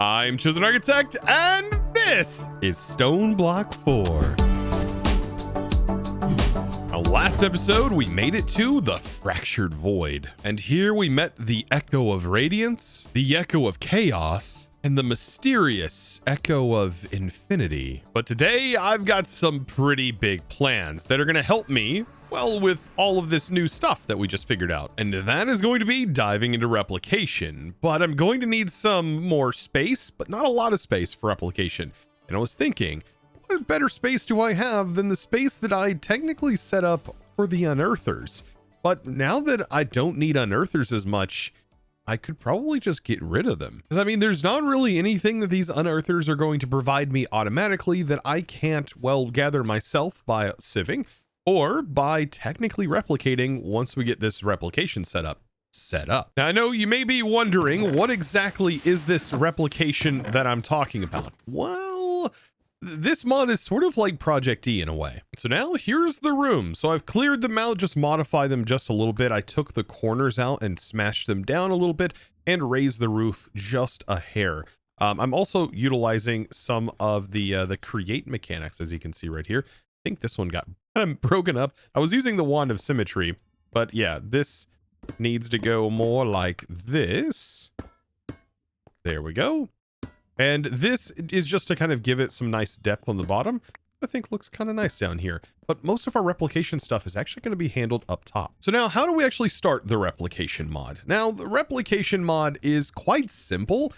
I'm ChosenArchitect, and this is Stoneblock 4. Now, last episode, we made it to the Fractured Void, and here we met the Echo of Radiance, the Echo of Chaos, and the mysterious Echo of Infinity. But today, I've got some pretty big plans that are going to help me, well, with all of this new stuff that we just figured out. And that is going to be diving into replication. But I'm going to need some more space, but not a lot of space for replication. And I was thinking, what better space do I have than the space that I technically set up for the unearthers? But now that I don't need unearthers as much, I could probably just get rid of them. Because I mean, there's not really anything that these unearthers are going to provide me automatically that I can't, well, gather myself by sieving or by technically replicating once we get this replication set up. Now, I know you may be wondering, what exactly is this replication that I'm talking about? Well, this mod is sort of like Project E in a way. So now here's the room. So I've cleared them out, just modify them just a little bit. I took the corners out and smashed them down a little bit and raised the roof just a hair. I'm also utilizing some of the create mechanics, as you can see right here. I think this one got kind of broken up. I was using the wand of symmetry, but yeah, this needs to go more like this. There we go. And this is just to kind of give it some nice depth on the bottom. I think looks kind of nice down here. But most of our replication stuff is actually going to be handled up top. So now how do we actually start the replication mod? Now, the replication mod is quite simple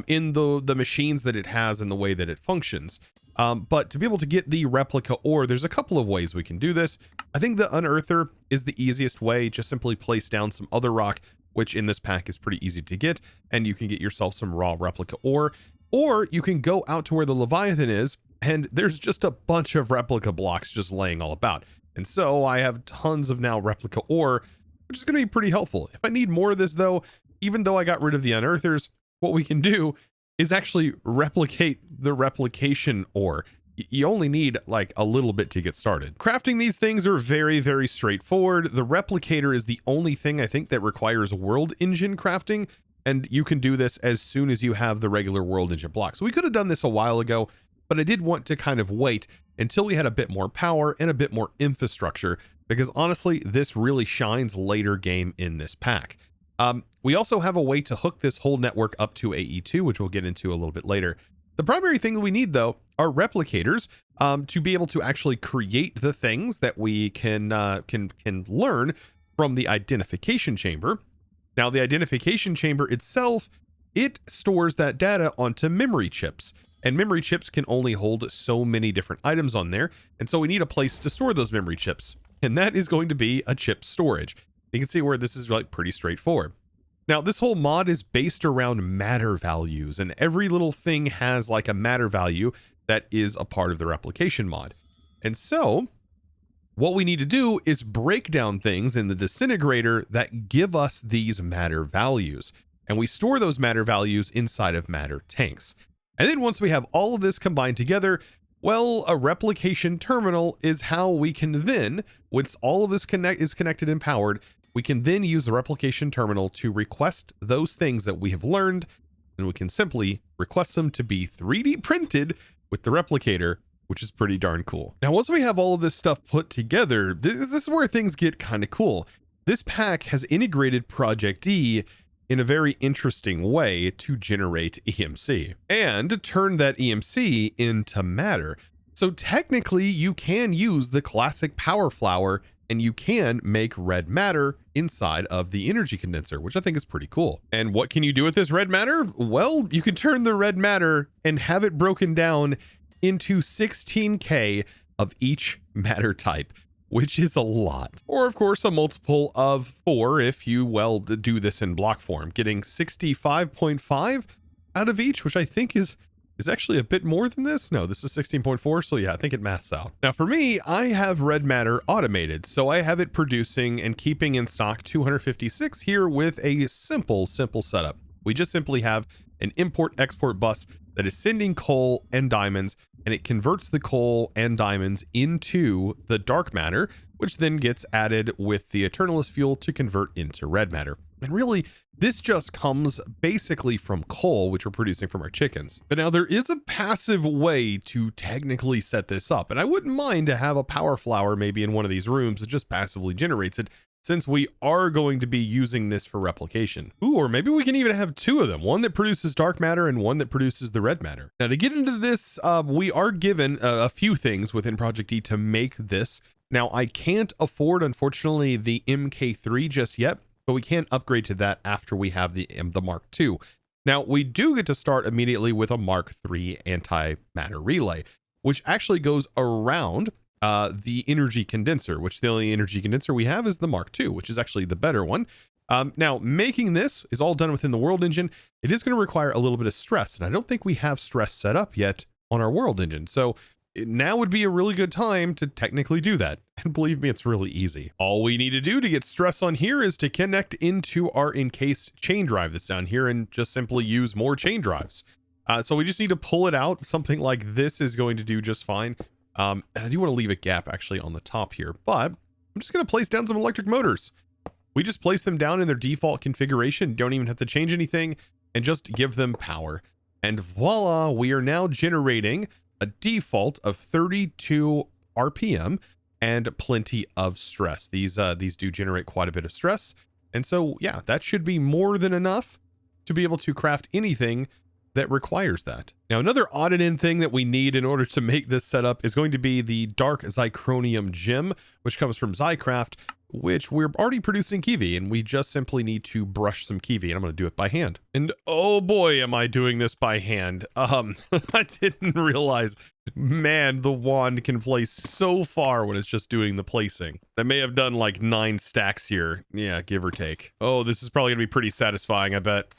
in the machines that it has and the way that it functions. But to be able to get the replica ore, there's a couple of ways we can do this. I think the unearther is the easiest way. Just simply place down some other rock, which in this pack is pretty easy to get, and you can get yourself some raw replica ore. Or you can go out to where the Leviathan is, and there's just a bunch of replica blocks just laying all about. And so I have tons of now replica ore, which is going to be pretty helpful. If I need more of this though, even though I got rid of the unearthers, what we can do is actually replicate the replication ore. You only need like a little bit to get started. Crafting these things are very, very straightforward. The replicator is the only thing I think that requires world engine crafting, and you can do this as soon as you have the regular world engine block. So we could have done this a while ago, but I did want to kind of wait until we had a bit more power and a bit more infrastructure, because honestly, this really shines later game in this pack. We also have a way to hook this whole network up to AE2, which we'll get into a little bit later. The primary thing that we need, though, are replicators to be able to actually create the things that we can learn from the identification chamber. Now, the identification chamber itself, it stores that data onto memory chips, and memory chips can only hold so many different items on there, and so we need a place to store those memory chips, and that is going to be a chip storage. You can see where this is like pretty straightforward. Now, this whole mod is based around matter values, and every little thing has like a matter value that is a part of the replication mod. And so what we need to do is break down things in the disintegrator that give us these matter values. And we store those matter values inside of matter tanks. And then once we have all of this combined together, well, a replication terminal is how we can then, once all of this is connected and powered, we can then use the replication terminal to request those things that we have learned, and we can simply request them to be 3D printed with the replicator, which is pretty darn cool. Now, once we have all of this stuff put together, this is where things get kind of cool. This pack has integrated Project E in a very interesting way to generate EMC and to turn that EMC into matter. So technically, you can use the classic power flower and you can make red matter inside of the energy condenser, which I think is pretty cool. And what can you do with this red matter? Well, you can turn the red matter and have it broken down into 16K of each matter type, which is a lot. Or of course, a multiple of 4 if you, well, do this in block form, getting 65.5 out of each, which I think is actually a bit more than this. No, this is 16.4. So yeah, I think it maths out. Now for me, I have red matter automated. So I have it producing and keeping in stock 256 here with a simple setup. We just simply have an import export bus that is sending coal and diamonds, and it converts the coal and diamonds into the dark matter, which then gets added with the Eternalist fuel to convert into red matter. And really, this just comes basically from coal, which we're producing from our chickens. But now there is a passive way to technically set this up. And I wouldn't mind to have a power flower maybe in one of these rooms that just passively generates it, since we are going to be using this for replication. Ooh, or maybe we can even have two of them, one that produces dark matter and one that produces the red matter. Now to get into this, we are given a few things within Project E to make this. Now I can't afford, unfortunately, the MK3 just yet, but we can upgrade to that after we have the Mark II. Now we do get to start immediately with a Mark III antimatter relay, which actually goes around the energy condenser, which the only energy condenser we have is the Mark II, which is actually the better one. Now, making this is all done within the world engine. It is going to require a little bit of stress, and I don't think we have stress set up yet on our world engine. So now would be a really good time to technically do that. And believe me, it's really easy. All we need to do to get stress on here is to connect into our encased chain drive that's down here and just simply use more chain drives. So we just need to pull it out. Something like this is going to do just fine. And I do want to leave a gap actually on the top here, but I'm just going to place down some electric motors. We just place them down in their default configuration, don't even have to change anything, and just give them power. And voila, we are now generating a default of 32 RPM and plenty of stress. These do generate quite a bit of stress. And so, yeah, that should be more than enough to be able to craft anything that requires that. Now, another odd and end thing that we need in order to make this setup is going to be the dark zirconium gem, which comes from Zycraft, which we're already producing kiwi, and we just simply need to brush some kiwi, and I'm going to do it by hand. And oh boy, am I doing this by hand. I didn't realize, man, the wand can place so far when it's just doing the placing. I may have done like 9 stacks here. Yeah, give or take. Oh, this is probably gonna be pretty satisfying, I bet.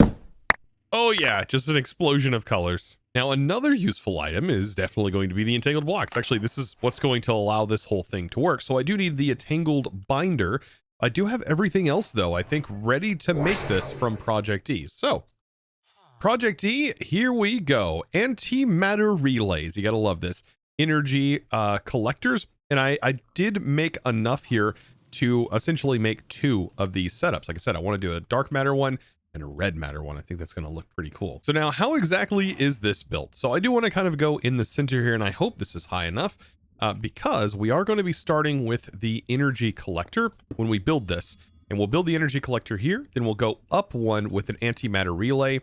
Oh yeah, just an explosion of colors. Now, another useful item is definitely going to be the entangled blocks. Actually, this is what's going to allow this whole thing to work. So I do need the entangled binder. I do have everything else, though, I think, ready to make this from Project E. So, Project E, here we go. Antimatter relays. You gotta love this. Energy collectors. And I did make enough here to essentially make 2 of these setups. Like I said, I want to do a dark matter one and a red matter one. I think that's going to look pretty cool. So now, how exactly is this built? So I do want to kind of go in the center here, and I hope this is high enough because we are going to be starting with the energy collector when we build this. And we'll build the energy collector here, then we'll go up one with an antimatter relay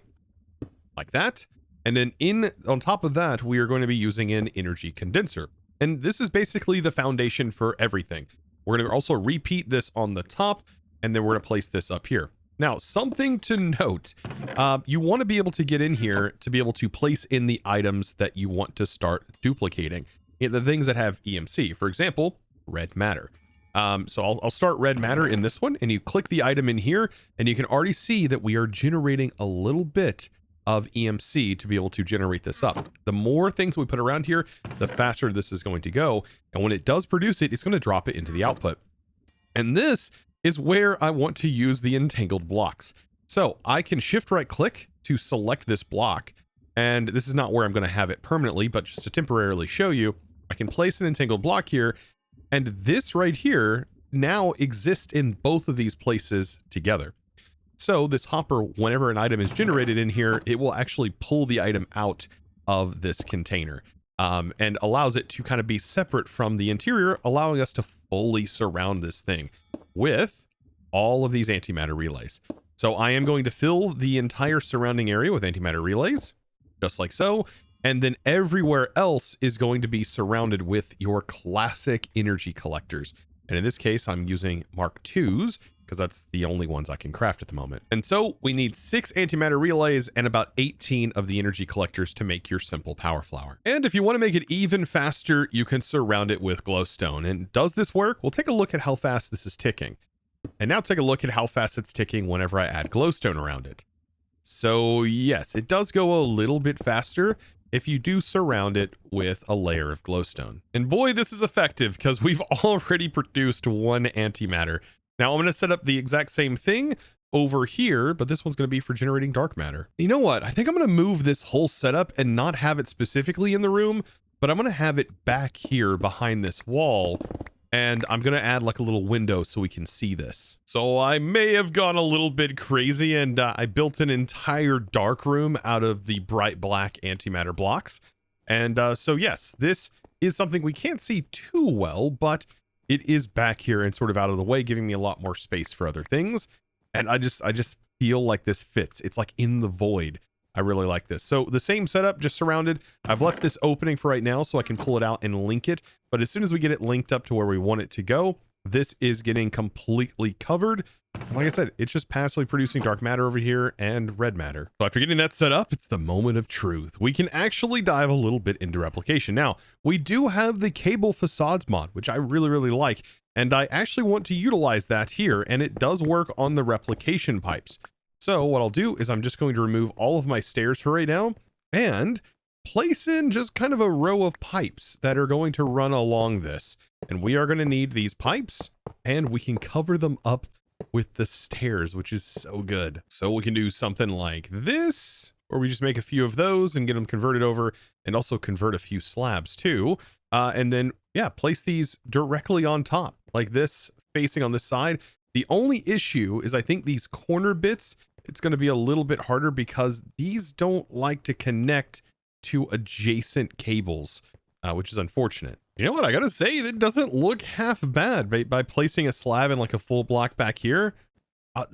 like that. And then on top of that, we are going to be using an energy condenser. And this is basically the foundation for everything. We're going to also repeat this on the top, and then we're going to place this up here. Now, something to note, you want to be able to get in here to be able to place in the items that you want to start duplicating. The things that have EMC, for example, red matter. So I'll start red matter in this one, and you click the item in here, and you can already see that we are generating a little bit of EMC to be able to generate this up. The more things we put around here, the faster this is going to go. And when it does produce it, it's going to drop it into the output. And this is where I want to use the entangled blocks. So I can shift right click to select this block. And this is not where I'm going to have it permanently, but just to temporarily show you, I can place an entangled block here. And this right here now exists in both of these places together. So this hopper, whenever an item is generated in here, it will actually pull the item out of this container and allows it to kind of be separate from the interior, allowing us to fully surround this thing with all of these antimatter relays. So I am going to fill the entire surrounding area with antimatter relays, just like so. And then everywhere else is going to be surrounded with your classic energy collectors. And in this case, I'm using Mark IIs because that's the only ones I can craft at the moment. And so we need 6 antimatter relays and about 18 of the energy collectors to make your simple power flower. And if you want to make it even faster, you can surround it with glowstone. And does this work? We'll take a look at how fast this is ticking. And now take a look at how fast it's ticking whenever I add glowstone around it. So yes, it does go a little bit faster if you do surround it with a layer of glowstone. And boy, this is effective because we've already produced 1 antimatter. Now I'm going to set up the exact same thing over here, but this one's going to be for generating dark matter. You know what? I think I'm going to move this whole setup and not have it specifically in the room, but I'm going to have it back here behind this wall And I'm going to add like a little window so we can see this. So I may have gone a little bit crazy, and I built an entire dark room out of the bright black antimatter blocks. And so yes, this is something we can't see too well, but it is back here and sort of out of the way, giving me a lot more space for other things. And I just feel like this fits. It's like in the void. I really like this. So the same setup, just surrounded. I've left this opening for right now so I can pull it out and link it. But as soon as we get it linked up to where we want it to go, this is getting completely covered. And like I said, it's just passively producing dark matter over here and red matter. So after getting that set up, it's the moment of truth. We can actually dive a little bit into replication. Now, we do have the cable facades mod, which I really, really like. And I actually want to utilize that here. And it does work on the replication pipes. So what I'll do is I'm just going to remove all of my stairs for right now and place in just kind of a row of pipes that are going to run along this. And we are going to need these pipes, and we can cover them up with the stairs, which is so good. So we can do something like this, or we just make a few of those and get them converted over, and also convert a few slabs too. And then, yeah, place these directly on top like this, facing on this side. The only issue is I think these corner bits, it's going to be a little bit harder because these don't like to connect to adjacent cables, which is unfortunate. You know what? I got to say, that doesn't look half bad by placing a slab in like a full block back here.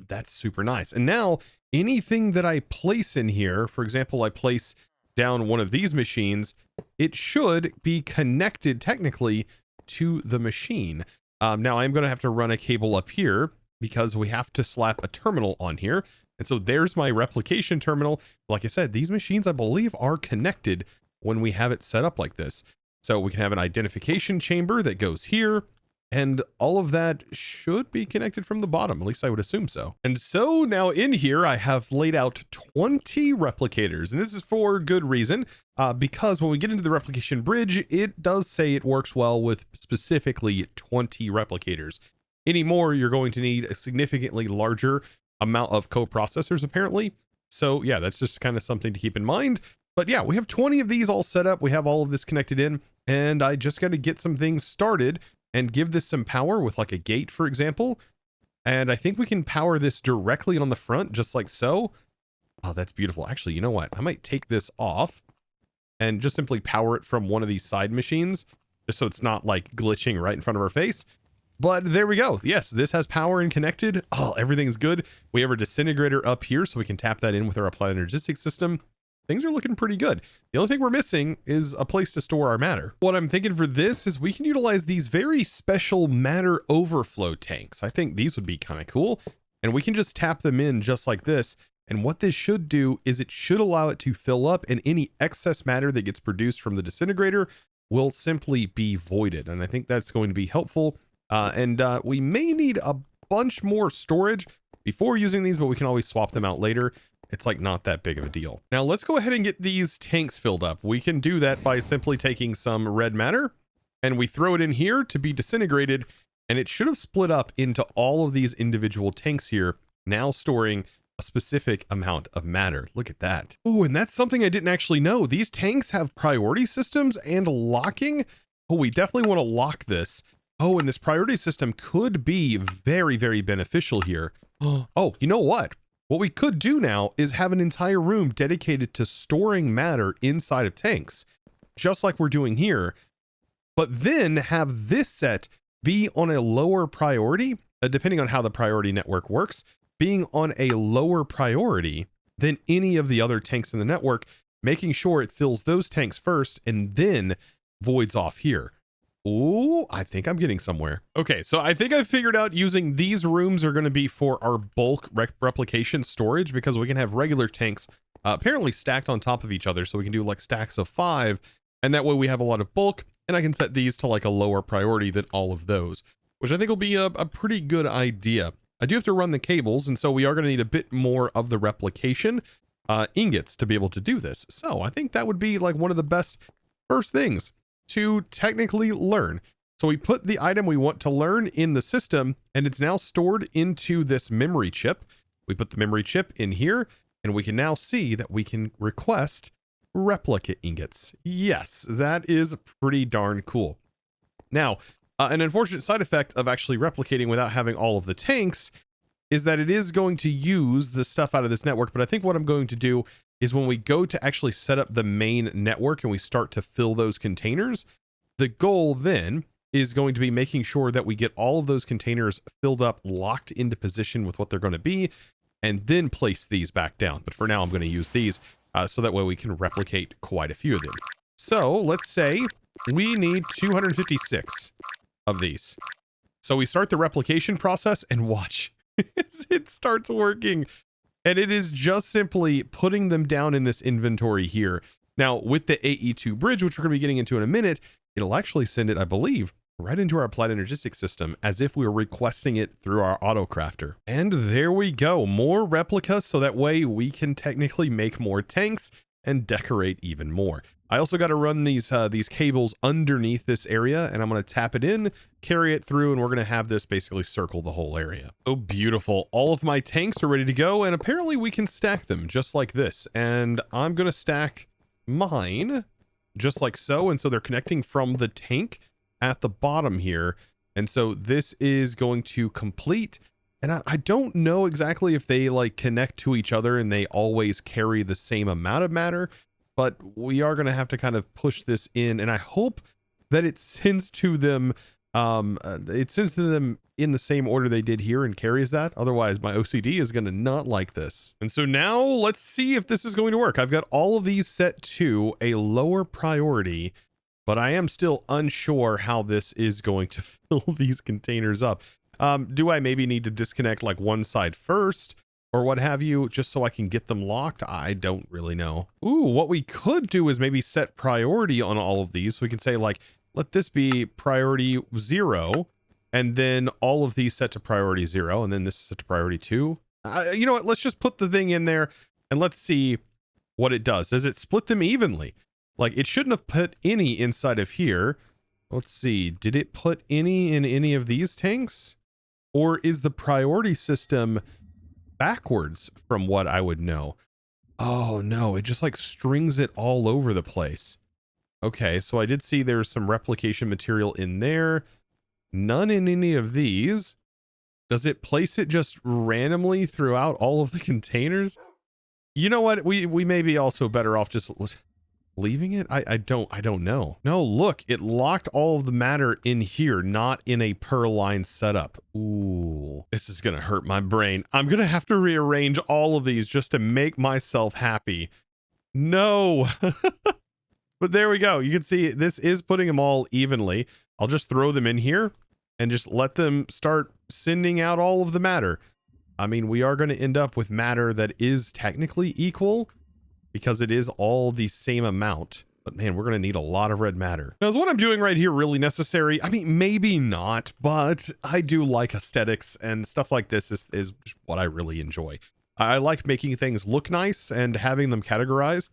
That's super nice. And now anything that I place in here, for example, I place down one of these machines, it should be connected technically to the machine. Now I'm going to have to run a cable up here because we have to slap a terminal on here. And so there's my replication terminal. Like I said, these machines, I believe, are connected when we have it set up like this. So we can have an identification chamber that goes here, and all of that should be connected from the bottom. At least I would assume so. And so now in here, I have laid out 20 replicators, and this is for good reason, because when we get into the replication bridge, it does say it works well with specifically 20 replicators. Any more, you're going to need a significantly larger amount of coprocessors apparently. So yeah, that's just kind of something to keep in mind. But yeah, we have 20 of these all set up. We have all of this connected in, and I just got to get some things started and give this some power with like a gate, for example. And I think we can power this directly on the front, just like so. Oh, that's beautiful. Actually, you know what? I might take this off and just simply power it from one of these side machines, just so it's not like glitching right in front of our face. But there we go. Yes, this has power and connected. Oh, everything's good. We have our disintegrator up here, so we can tap that in with our applied energistics system. Things are looking pretty good. The only thing we're missing is a place to store our matter. What I'm thinking for this is we can utilize these very special matter overflow tanks. I think these would be kind of cool. And we can just tap them in just like this. And what this should do is it should allow it to fill up, and any excess matter that gets produced from the disintegrator will simply be voided. And I think that's going to be helpful. We may need a bunch more storage before using these, but we can always swap them out later. It's like not that big of a deal. Now let's go ahead and get these tanks filled up. We can do that by simply taking some red matter and we throw it in here to be disintegrated, and it should have split up into all of these individual tanks here, now storing a specific amount of matter. Look at that. Oh, and that's something I didn't actually know. These tanks have priority systems and locking. Oh, we definitely want to lock this. Oh, and this priority system could be very, very beneficial here. Oh, you know what? What we could do now is have an entire room dedicated to storing matter inside of tanks, just like we're doing here, but then have this set be on a lower priority, depending on how the priority network works, being on a lower priority than any of the other tanks in the network, making sure it fills those tanks first and then voids off here. Oh, I think I'm getting somewhere. Okay, so I think I've figured out using these rooms are going to be for our bulk replication storage, because we can have regular tanks apparently stacked on top of each other. So we can do like stacks of 5, and that way we have a lot of bulk, and I can set these to like a lower priority than all of those, which I think will be a pretty good idea. I do have to run the cables, and so we are going to need a bit more of the replication ingots to be able to do this. So I think that would be like one of the best first things to technically learn. So we put the item we want to learn in the system, and it's now stored into this memory chip. We put the memory chip in here, and we can now see that we can request replica ingots. Yes, that is pretty darn cool. Now, An unfortunate side effect of actually replicating without having all of the tanks is that it is going to use the stuff out of this network. But I think what I'm going to do is when we go to actually set up the main network and we start to fill those containers, the goal then is going to be making sure that we get all of those containers filled up, locked into position with what they're going to be, and then place these back down. But for now, I'm going to use these so that way we can replicate quite a few of them. So let's say we need 256 of these. So we start the replication process and watch as it starts working. And it is just simply putting them down in this inventory here. Now, with the AE2 bridge, which we're going to be getting into in a minute, it'll actually send it, I believe, right into our applied Energistics system as if we were requesting it through our auto crafter. And there we go. More replicas, so that way we can technically make more tanks and decorate even more. I also got to run these cables underneath this area, and I'm going to tap it in, carry it through, and we're going to have this basically circle the whole area. Oh, beautiful. All of my tanks are ready to go, and apparently we can stack them just like this. And I'm going to stack mine just like so, and so they're connecting from the tank at the bottom here. And so this is going to complete, and I don't know exactly if they like connect to each other and they always carry the same amount of matter, but we are going to have to kind of push this in, and I hope that it sends to them in the same order they did here and carries that. Otherwise my OCD is going to not like this. And so now let's see if this is going to work. I've got all of these set to a lower priority, but I am still unsure how this is going to fill these containers up. Do I maybe need to disconnect like one side first or what have you, just so I can get them locked? I don't really know. Ooh, what we could do is maybe set priority on all of these. So we can say like, let this be priority 0, and then all of these set to priority 0, and then this is set to priority 2. You know what? Let's just put the thing in there and let's see what it does. Does it split them evenly? Like, it shouldn't have put any inside of here. Let's see. Did it put any in any of these tanks? Or is the priority system backwards from what I would know? Oh, no. It just like strings it all over the place. Okay, so I did see there's some replication material in there. None in any of these. Does it place it just randomly throughout all of the containers? You know what? We may be also better off just leaving it. I don't know. No, look, it locked all of the matter in here, not in a per line setup. Ooh, this is gonna hurt my brain. I'm gonna have to rearrange all of these just to make myself happy. No. But there we go. You can see this is putting them all evenly. I'll just throw them in here and just let them start sending out all of the matter. I mean, we are going to end up with matter that is technically equal because it is all the same amount. But man, we're going to need a lot of red matter. Now, is what I'm doing right here really necessary? I mean, maybe not, but I do like aesthetics, and stuff like this is what I really enjoy. I like making things look nice, and having them categorized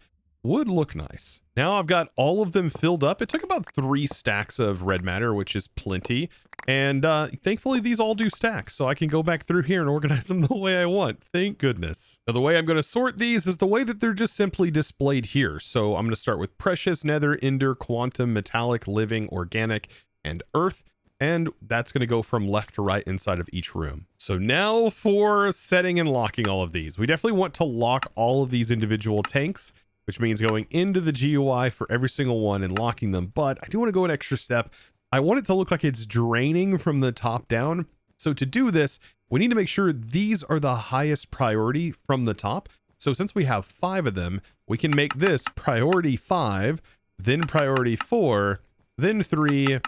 would look nice. Now I've got all of them filled up. It took about 3 stacks of red matter, which is plenty. And thankfully these all do stack, so I can go back through here and organize them the way I want. Thank goodness. Now the way I'm going to sort these is the way that they're just simply displayed here. So I'm going to start with precious, nether, ender, quantum, metallic, living, organic, and earth. And that's going to go from left to right inside of each room. So now for setting and locking all of these. We definitely want to lock all of these individual tanks, which means going into the GUI for every single one and locking them. But I do want to go an extra step. I want it to look like it's draining from the top down. So to do this, we need to make sure these are the highest priority from the top. So since we have 5 of them, we can make this priority 5, then priority 4, then 3,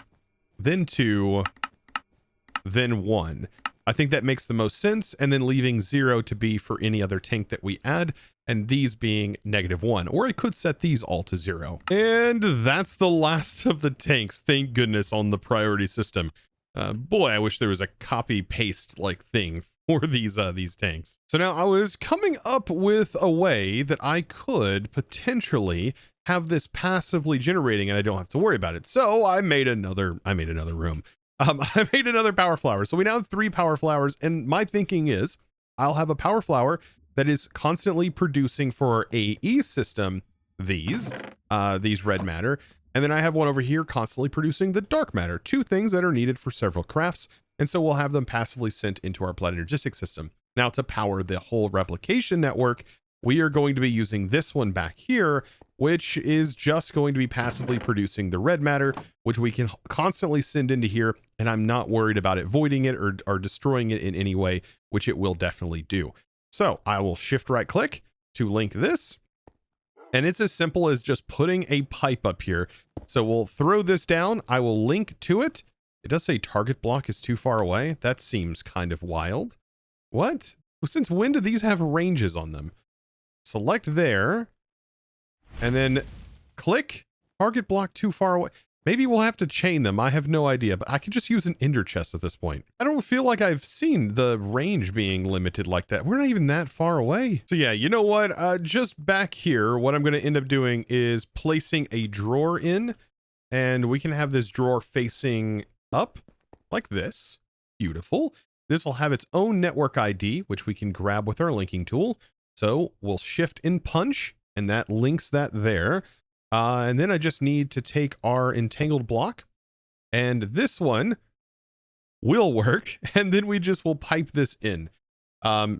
then 2, then 1. I think that makes the most sense, and then leaving 0 to be for any other tank that we add, and these being -1, or I could set these all to 0. And that's the last of the tanks, thank goodness, on the priority system. Boy, I wish there was a copy paste like thing for these tanks. So now I was coming up with a way that I could potentially have this passively generating and I don't have to worry about it. So I made another room. I made another power flower. So we now have 3 power flowers, and my thinking is I'll have a power flower that is constantly producing for our AE system these red matter, And then I have one over here constantly producing the dark matter, 2 things that are needed for several crafts. And so we'll have them passively sent into our Planet Energistics system. Now to power the whole replication network, we are going to be using this one back here, which is just going to be passively producing the red matter, which we can constantly send into here. And I'm not worried about it voiding it or destroying it in any way, which it will definitely do. So I will shift right click to link this. And it's as simple as just putting a pipe up here. So we'll throw this down. I will link to it. It does say target block is too far away. That seems kind of wild. What? Since when do these have ranges on them? Select there. And then click target block too far away. Maybe we'll have to chain them. I have no idea, but I could just use an ender chest at this point. I don't feel like I've seen the range being limited like that. We're not even that far away. So yeah, you know what? Just back here, what I'm going to end up doing is placing a drawer in, and we can have this drawer facing up like this. Beautiful. This will have its own network ID, which we can grab with our linking tool. So we'll shift and punch, and that links that there. And then I just need to take our entangled block, and this one will work, and then we just will pipe this in.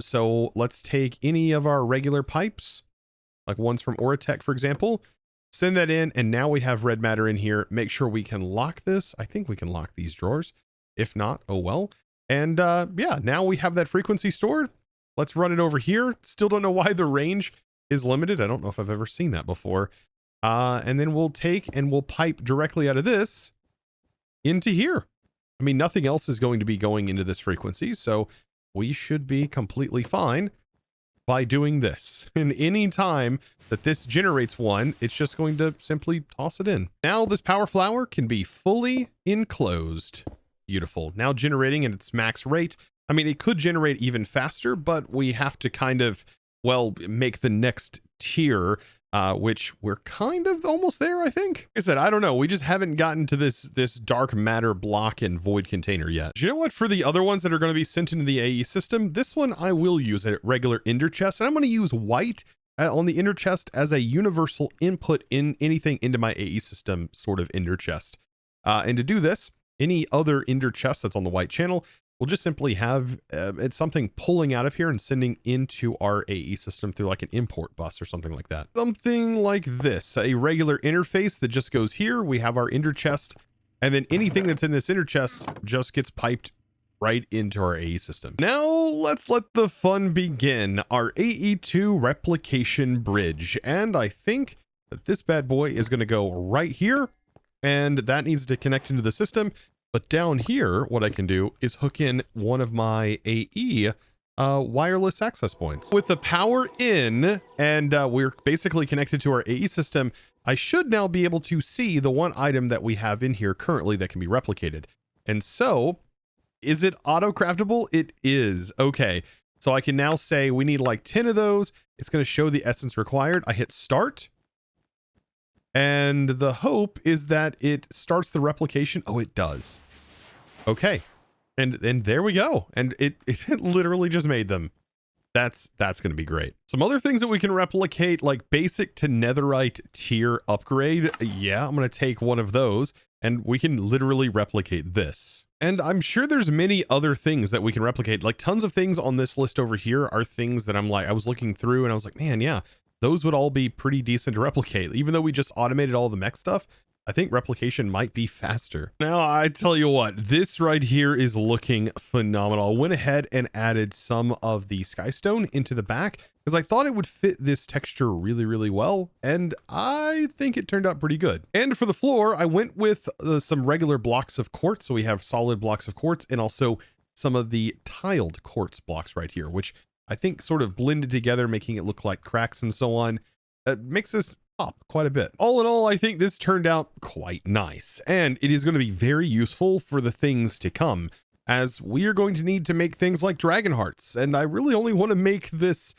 So let's take any of our regular pipes, like ones from Oratech, for example, send that in, and now we have red matter in here. Make sure we can lock this. I think we can lock these drawers. If not, oh well. And yeah, now we have that frequency stored. Let's run it over here. Still don't know why the range is limited. I don't know if I've ever seen that before. And then we'll take and we'll pipe directly out of this into here. I mean, nothing else is going to be going into this frequency, so we should be completely fine by doing this. And any time that this generates one, it's just going to simply toss it in. Now this power flower can be fully enclosed. Beautiful. Now generating at its max rate. I mean, it could generate even faster, but we have to kind of, well, make the next tier, which we're kind of almost there, I think. Like I said, I don't know. We just haven't gotten to this dark matter block and void container yet. Do you know what? For the other ones that are going to be sent into the AE system, this one I will use a regular ender chest, and I'm going to use white on the ender chest as a universal input in anything into my AE system sort of ender chest. And to do this, any other ender chest that's on the white channel, we'll just simply have it's something pulling out of here and sending into our AE system through like an import bus or something like that. Something like this, a regular interface that just goes here. We have our ender chest, and then anything that's in this ender chest just gets piped right into our AE system. Now let's let the fun begin. Our AE2 replication bridge. And I think that this bad boy is going to go right here, and that needs to connect into the system. But down here, what I can do is hook in one of my AE wireless access points. With the power in, and we're basically connected to our AE system, I should now be able to see the one item that we have in here currently that can be replicated. And so, is it auto-craftable? It is. Okay, so I can now say we need like 10 of those. It's going to show the essence required. I hit start. And the hope is that it starts the replication. Oh, it does. Okay. And there we go. And it literally just made them. That's going to be great. Some other things that we can replicate, like basic to netherite tier upgrade. Yeah, I'm going to take one of those, and we can literally replicate this. And I'm sure there's many other things that we can replicate. Like tons of things on this list over here are things that I'm like, I was looking through and I was like, man, yeah, those would all be pretty decent to replicate. Even though we just automated all the mech stuff, I think replication might be faster. Now, I tell you what, this right here is looking phenomenal. I went ahead and added some of the skystone into the back because I thought it would fit this texture really, really well. And I think it turned out pretty good. And for the floor, I went with some regular blocks of quartz. So we have solid blocks of quartz and also some of the tiled quartz blocks right here, which I think sort of blended together, making it look like cracks and so on. It makes this pop quite a bit. All in all, I think this turned out quite nice, and it is going to be very useful for the things to come, as we are going to need to make things like dragon hearts, and I really only want to make this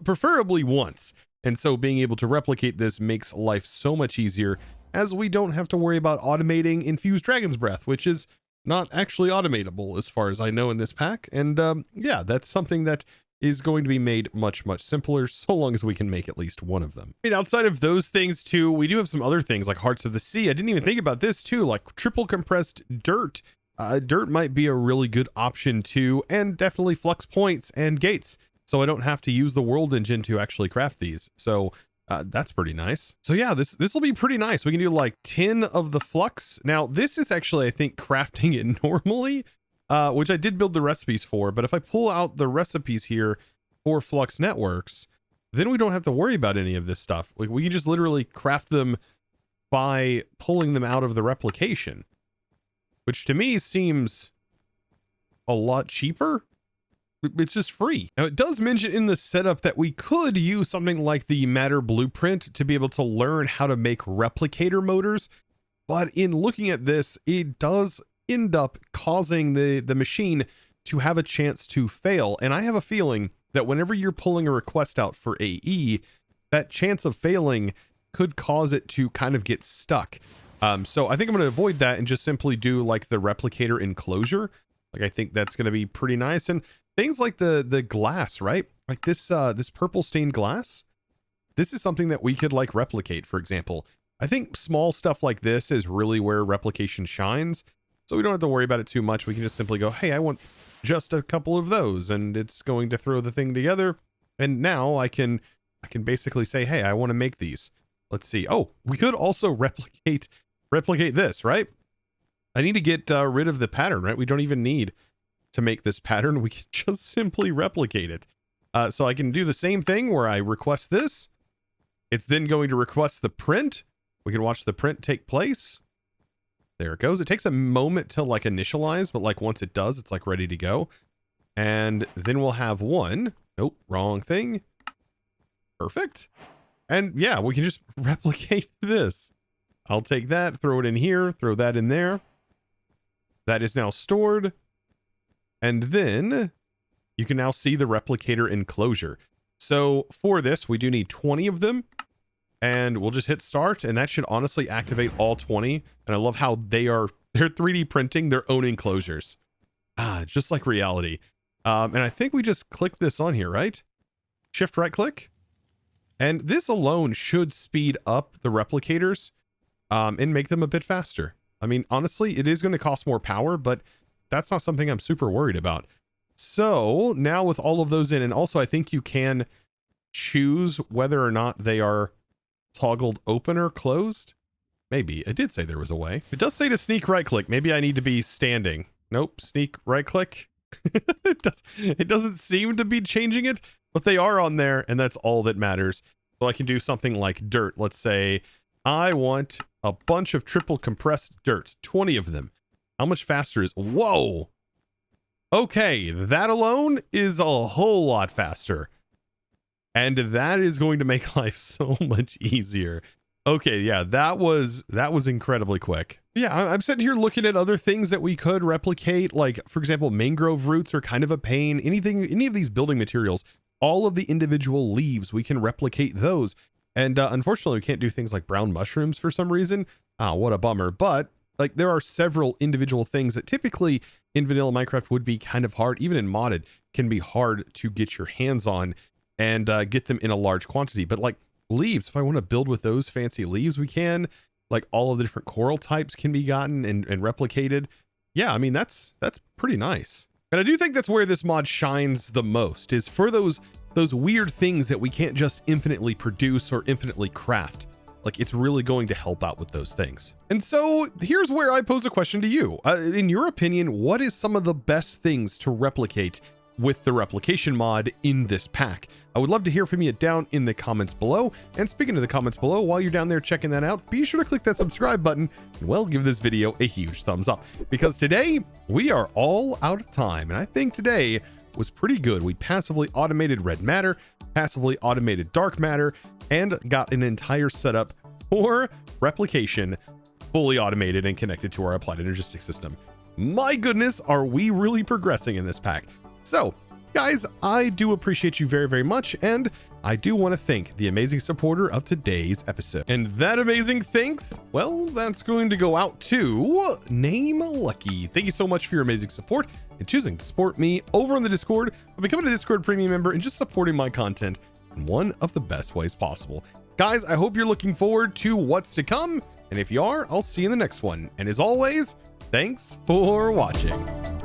preferably once. And so being able to replicate this makes life so much easier, as we don't have to worry about automating infused dragon's breath, which is not actually automatable as far as I know in this pack. And yeah, that's something that is going to be made much, much simpler, so long as we can make at least one of them. And outside of those things too, we do have some other things like Hearts of the Sea. I didn't even think about this too, like triple compressed dirt. Dirt might be a really good option too, and definitely flux points and gates, so I don't have to use the world engine to actually craft these. So that's pretty nice. So yeah, this will be pretty nice. We can do like 10 of the flux. Now this is actually, I think, crafting it normally, which I did build the recipes for, but if I pull out the recipes here for flux networks, then we don't have to worry about any of this stuff. Like, we can just literally craft them by pulling them out of the replication, which to me seems a lot cheaper. It's just free. Now, it does mention in the setup that we could use something like the Matter Blueprint to be able to learn how to make replicator motors. But in looking at this, it does end up causing the machine to have a chance to fail. And I have a feeling that whenever you're pulling a request out for AE, that chance of failing could cause it to kind of get stuck. So I think I'm going to avoid that and just simply do like the replicator enclosure. Like, I think that's going to be pretty nice. And things like the glass, right? Like this purple stained glass. This is something that we could like replicate, for example. I think small stuff like this is really where replication shines. So we don't have to worry about it too much. We can just simply go, hey, I want just a couple of those, and it's going to throw the thing together. And now I can basically say, hey, I want to make these. Let's see. Oh, we could also replicate this, right? I need to get rid of the pattern, right? We don't even need to make this pattern. We can just simply replicate it. So I can do the same thing where I request this. It's then going to request the print. We can watch the print take place. There it goes. It takes a moment to like initialize, but like once it does, it's like ready to go. And then we'll have one. Nope, wrong thing. Perfect. And yeah, we can just replicate this. I'll take that, throw it in here, throw that in there. That is now stored. And then you can now see the replicator enclosure. So for this, we do need 20 of them. And we'll just hit start, and that should honestly activate all 20. And I love how they're 3D printing their own enclosures. Just like reality. And I think we just click this on here, right? Shift right click. And this alone should speed up the replicators and make them a bit faster. I mean, honestly, it is going to cost more power, but that's not something I'm super worried about. So now with all of those in, and also I think you can choose whether or not they are toggled open or closed. Maybe. It did say there was a way. It does say to sneak right click. Maybe I need to be standing. Nope. Sneak right click. It doesn't seem to be changing it, but they are on there, and that's all that matters. So I can do something like dirt. Let's say I want a bunch of triple compressed dirt, 20 of them. How much faster is... Whoa. Okay. That alone is a whole lot faster. And that is going to make life so much easier. Okay, yeah, that was incredibly quick. Yeah, I'm sitting here looking at other things that we could replicate. Like, for example, mangrove roots are kind of a pain. Any of these building materials, all of the individual leaves, we can replicate those. And unfortunately, we can't do things like brown mushrooms for some reason. What a bummer. But like, there are several individual things that typically in vanilla Minecraft would be kind of hard, even in modded, can be hard to get your hands on and get them in a large quantity. But like leaves, if I want to build with those fancy leaves, we can. Like, all of the different coral types can be gotten and replicated. Yeah, I mean, that's pretty nice. And I do think that's where this mod shines the most, is for those weird things that we can't just infinitely produce or infinitely craft. Like, it's really going to help out with those things. And so here's where I pose a question to you. In your opinion, what is some of the best things to replicate with the replication mod in this pack? I would love to hear from you down in the comments below. And speaking of the comments below, while you're down there checking that out, be sure to click that subscribe button and, well, give this video a huge thumbs up, because today we are all out of time. And I think today was pretty good. We passively automated red matter, passively automated dark matter, and got an entire setup for replication fully automated and connected to our applied Energistics system. My goodness, are we really progressing in this pack? So guys, I do appreciate you very, very much. And I do want to thank the amazing supporter of today's episode. And that amazing thanks, well, that's going to go out to Name Lucky. Thank you so much for your amazing support and choosing to support me over on the Discord, by becoming a Discord premium member and just supporting my content in one of the best ways possible. Guys, I hope you're looking forward to what's to come. And if you are, I'll see you in the next one. And as always, thanks for watching.